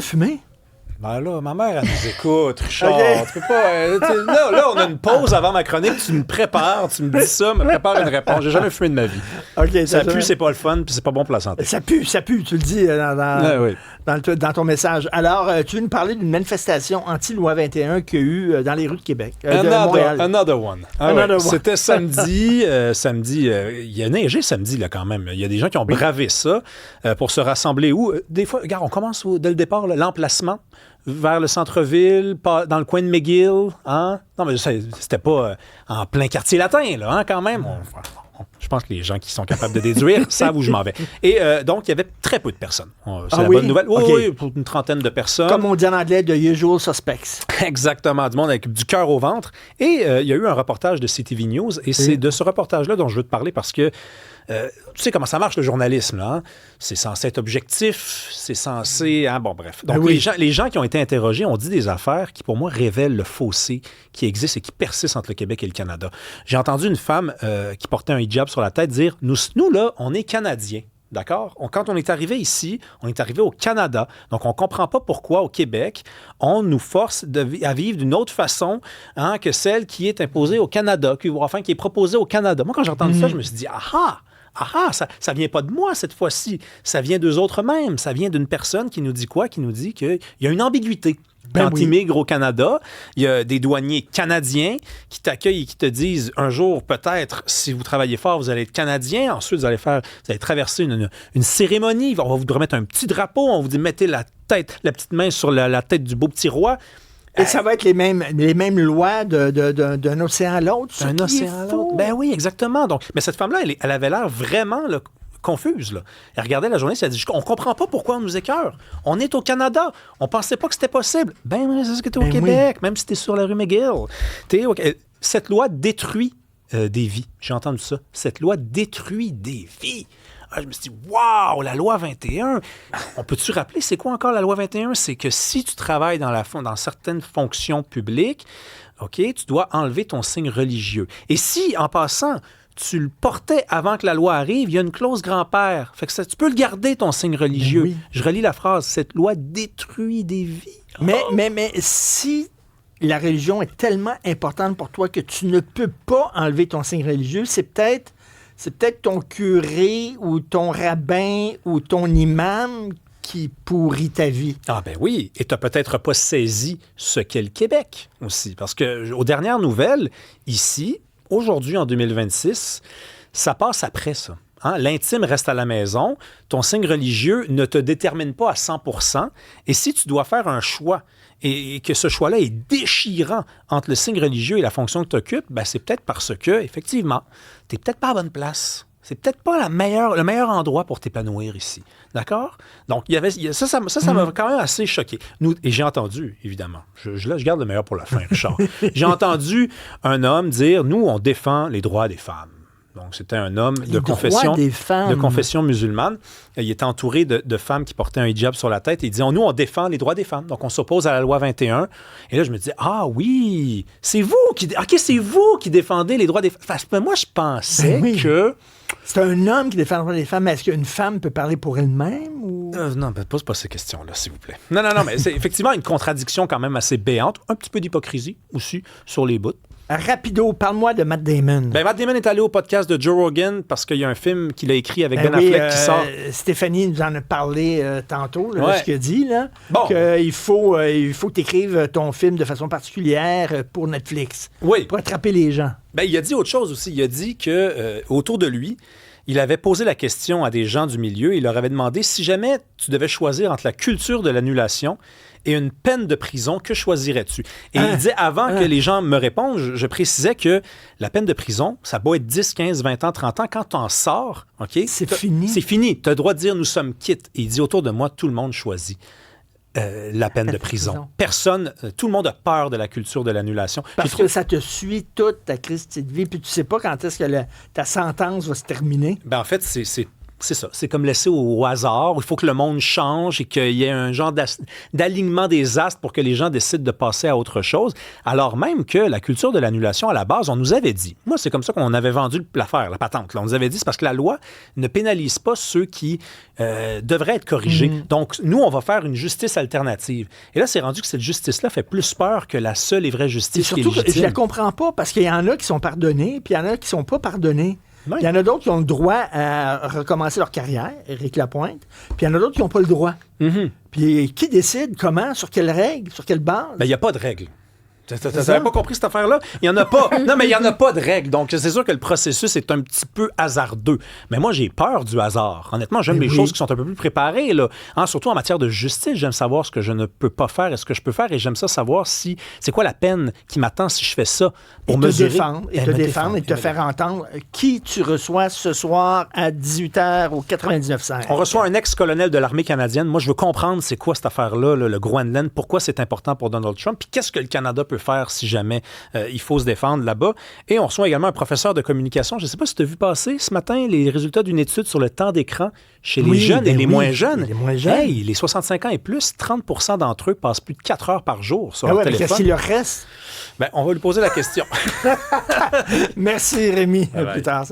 fumer? Ben là, ma mère, elle nous écoute, Richard. Okay. Tu peux pas. Là, on a une pause avant ma chronique. Tu me prépares, tu me dis ça, me prépare une réponse. J'ai jamais fumé de ma vie. Okay, ça pue, c'est pas le fun, puis c'est pas bon pour la santé. Ça pue, tu le dis dans ton message. Alors, tu veux nous parler d'une manifestation anti-loi 21 qu'il y a eu dans les rues de Québec, de Montréal. Another one. C'était samedi. Il a neigé samedi, là, quand même. Il y a des gens qui ont bravé ça pour se rassembler où? Des fois, regarde, on commence dès le départ, l'emplacement vers le centre-ville, dans le coin de McGill. Hein? Non, mais c'était pas en plein quartier latin, là, hein, quand même. Je pense que les gens qui sont capables de déduire savent où je m'en vais. Et donc, il y avait très peu de personnes. C'est la bonne nouvelle. Oui, pour une trentaine de personnes. Comme on dit en anglais, the usual suspects. Exactement, du monde avec du cœur au ventre. Et il y a eu un reportage de CTV News, et c'est de ce reportage-là dont je veux te parler parce que tu sais comment ça marche, le journalisme, là. Hein? C'est censé être objectif, c'est censé... Hein? Bon, bref. Donc, les gens qui ont été interrogés ont dit des affaires qui, pour moi, révèlent le fossé qui existe et qui persiste entre le Québec et le Canada. J'ai entendu une femme qui portait un hijab sur la tête dire « Nous, là, on est Canadiens. » D'accord? Quand on est arrivé ici, on est arrivé au Canada. Donc, on ne comprend pas pourquoi, au Québec, on nous force à vivre d'une autre façon que celle qui est imposée au Canada, qui est proposée au Canada. Moi, quand j'ai entendu ça, je me suis dit « ça vient pas de moi cette fois-ci. Ça vient d'eux autres mêmes. Ça vient d'une personne qui nous dit quoi? Qui nous dit qu'il y a une ambiguïté. Quand tu immigres au Canada, il y a des douaniers canadiens qui t'accueillent et qui te disent un jour, peut-être, si vous travaillez fort, vous allez être Canadien. Ensuite, vous allez traverser une cérémonie. On va vous remettre un petit drapeau. On vous dit, mettez la petite main sur la tête du beau petit roi. Et ça va être les mêmes lois d'un océan à l'autre. D'un océan à l'autre. Ben oui, exactement. Donc, mais cette femme-là, elle avait l'air vraiment confuse. Là. Elle regardait la journée, elle a dit, on comprend pas pourquoi on nous écœure. On est au Canada. On pensait pas que c'était possible. Ben oui, c'est ce que t'es au Québec, même si t'es sur la rue McGill. Cette loi détruit des vies. J'ai entendu ça. Cette loi détruit des vies. Je me suis dit, waouh, la loi 21. On peut-tu rappeler, c'est quoi encore la loi 21? C'est que si tu travailles dans certaines fonctions publiques, OK, tu dois enlever ton signe religieux. Et si, en passant, tu le portais avant que la loi arrive, il y a une clause grand-père. Fait que tu peux le garder, ton signe religieux. Oui. Je relis la phrase, cette loi détruit des vies. Mais si la religion est tellement importante pour toi que tu ne peux pas enlever ton signe religieux, c'est peut-être ton curé ou ton rabbin ou ton imam qui pourrit ta vie. Ah ben oui, et tu n'as peut-être pas saisi ce qu'est le Québec aussi. Parce qu'aux dernières nouvelles, ici, aujourd'hui, en 2026, ça passe après ça. Hein? L'intime reste à la maison, ton signe religieux ne te détermine pas à 100%, et si tu dois faire un choix et que ce choix-là est déchirant entre le signe religieux et la fonction que tu occupes, ben c'est peut-être parce que, effectivement, tu n'es peut-être pas à la bonne place. C'est peut-être pas le meilleur endroit pour t'épanouir ici. D'accord? Donc, ça m'a quand même assez choqué. Et j'ai entendu, évidemment, je garde le meilleur pour la fin, Richard. J'ai entendu un homme dire, nous, on défend les droits des femmes. Donc, c'était un homme de confession musulmane. Il était entouré de femmes qui portaient un hijab sur la tête. Et il disait, nous, on défend les droits des femmes. Donc, on s'oppose à la loi 21. Et là, je me disais, ah oui, c'est vous qui défendez les droits des femmes. Enfin, moi, je pensais que... C'est un homme qui défend les droits des femmes. Mais est-ce qu'une femme peut parler pour elle-même? Ou... non, pose pas ces questions-là, s'il vous plaît. Non, mais c'est effectivement une contradiction quand même assez béante. Un petit peu d'hypocrisie aussi sur les bouts. Rapido, parle-moi de Matt Damon. Ben, Matt Damon est allé au podcast de Joe Rogan parce qu'il y a un film qu'il a écrit avec Ben Affleck qui sort. Stéphanie nous en a parlé tantôt, là, ce qu'il a dit, là, qu'il faut que tu écrives ton film de façon particulière pour Netflix, pour attraper les gens. Ben, il a dit autre chose aussi. Il a dit que autour de lui, il avait posé la question à des gens du milieu. Il leur avait demandé si jamais tu devais choisir entre la culture de l'annulation et une peine de prison, que choisirais-tu? Et il disait, avant que les gens me répondent, je précisais que la peine de prison, ça doit être 10, 15, 20 ans, 30 ans. Quand tu en sors, OK? C'est fini. C'est fini. Tu as le droit de dire, nous sommes quittes. Et il dit, autour de moi, tout le monde choisit la peine de prison. Personne, tout le monde a peur de la culture de l'annulation. Parce que ça te suit toute ta Christie de vie, puis tu sais pas quand est-ce que ta sentence va se terminer. Ben en fait, c'est c'est ça. C'est comme laisser au hasard. Il faut que le monde change et qu'il y ait un genre d'alignement des astres pour que les gens décident de passer à autre chose. Alors même que la culture de l'annulation, à la base, on nous avait dit, moi, c'est comme ça qu'on avait vendu l'affaire, la patente. Là. On nous avait dit, c'est parce que la loi ne pénalise pas ceux qui devraient être corrigés. Donc, nous, on va faire une justice alternative. Et là, c'est rendu que cette justice-là fait plus peur que la seule et vraie justice qui est légitime. Je la comprends pas, parce qu'il y en a qui sont pardonnés, puis il y en a qui sont pas pardonnés. Oui. Il y en a d'autres qui ont le droit à recommencer leur carrière, Éric Lapointe, puis il y en a d'autres qui n'ont pas le droit. Puis qui décide comment, sur quelles règles, sur quelle base? Il n'y a pas de règles. Tu n'avais pas compris cette affaire-là? Il n'y en a pas. Non, mais il n'y en a pas de règles. Donc, c'est sûr que le processus est un petit peu hasardeux. Mais moi, j'ai peur du hasard. Honnêtement, j'aime les choses qui sont un peu plus préparées. Là. Surtout en matière de justice, j'aime savoir ce que je ne peux pas faire et ce que je peux faire. Et j'aime ça savoir si c'est quoi la peine qui m'attend si je fais ça pour mesurer. Et te défendre et te faire entendre qui tu reçois ce soir à 18h au 99.5. On reçoit un ex-colonel de l'armée canadienne. Moi, je veux comprendre c'est quoi cette affaire-là, le Groenland, pourquoi c'est important pour Donald Trump, puis qu'est-ce que le Canada peut faire si jamais il faut se défendre là-bas. Et on reçoit également un professeur de communication. Je ne sais pas si tu as vu passer ce matin les résultats d'une étude sur le temps d'écran chez les jeunes et les moins jeunes. Hey, les 65 ans et plus, 30% d'entre eux passent plus de 4 heures par jour sur leur téléphone. Qu'est-ce qu'il leur reste? On va lui poser la question. Merci Rémi. À plus tard.